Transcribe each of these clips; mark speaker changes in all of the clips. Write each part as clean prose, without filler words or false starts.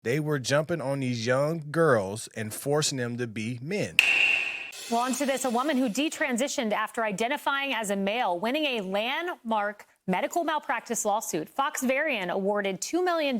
Speaker 1: They were jumping on these young girls and forcing them to be men.
Speaker 2: Well, on to this, a woman who detransitioned after identifying as a male, winning a landmark medical malpractice lawsuit. Fox Varian awarded $2 million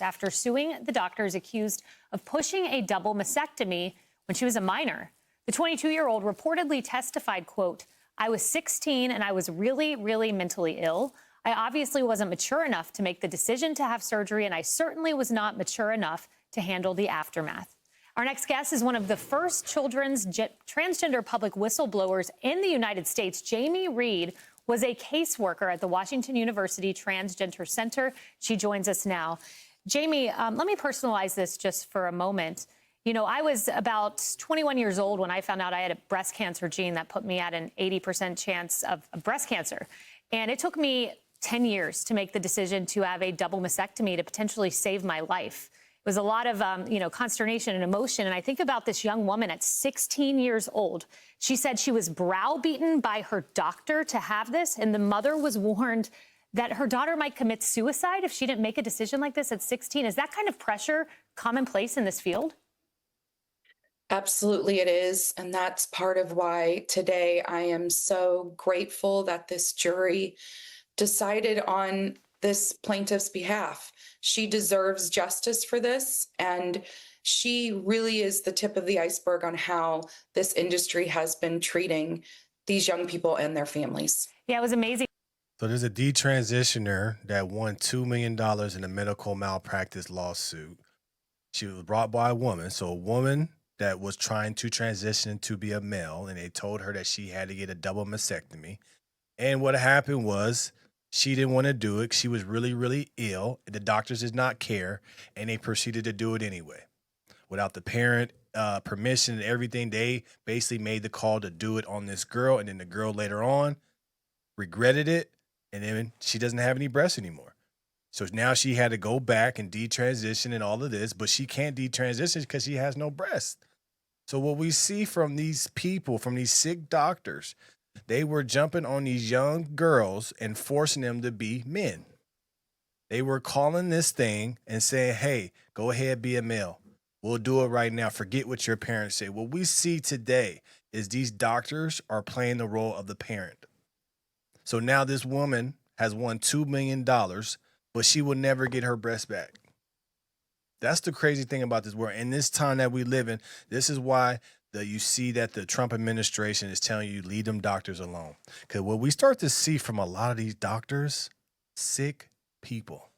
Speaker 2: after suing the doctors accused of pushing a double mastectomy when she was a minor. The 22-year-old reportedly testified, quote, "I was 16 and I was really, really mentally ill. I obviously wasn't mature enough to make the decision to have surgery, and I certainly was not mature enough to handle the aftermath." Our next guest is one of the first children's transgender public whistleblowers in the United States. Jamie Reed was a caseworker at the Washington University Transgender Center. She joins us now. Jamie, let me personalize this just for a moment. You know, I was about 21 years old when I found out I had a breast cancer gene that put me at an 80% chance of breast cancer. And it took me 10 years to make the decision to have a double mastectomy to potentially save my life. It was a lot of, consternation and emotion. And I think about this young woman at 16 years old. She said she was browbeaten by her doctor to have this, and the mother was warned that her daughter might commit suicide if she didn't make a decision like this at 16. Is that kind of pressure commonplace in this field?
Speaker 3: Absolutely, it is. And that's part of why today I am so grateful that this jury decided on this plaintiff's behalf. She deserves justice for this. And she really is the tip of the iceberg on how this industry has been treating these young people and their families.
Speaker 2: Yeah, it was amazing.
Speaker 1: So there's a detransitioner that won $2 million in a medical malpractice lawsuit. She was brought by a woman. So a woman that was trying to transition to be a male, and they told her that she had to get a double mastectomy. And what happened was she didn't want to do it. She was really, really ill. The doctors did not care, and they proceeded to do it anyway. Without the parent permission and everything, they basically made the call to do it on this girl, and then the girl later on regretted it, and then she doesn't have any breasts anymore. So now she had to go back and detransition and all of this, but she can't detransition because she has no breasts. So what we see from these people, from these sick doctors, they were jumping on these young girls and forcing them to be men. They were calling this thing and saying, hey, go ahead, be a male. We'll do it right now. Forget what your parents say. What we see today is these doctors are playing the role of the parent. So now this woman has won $2 million, but she will never get her breast back. That's the crazy thing about this world. In this time that we live in, this is why you see that the Trump administration is telling you, leave them doctors alone. Because what we start to see from a lot of these doctors, sick people.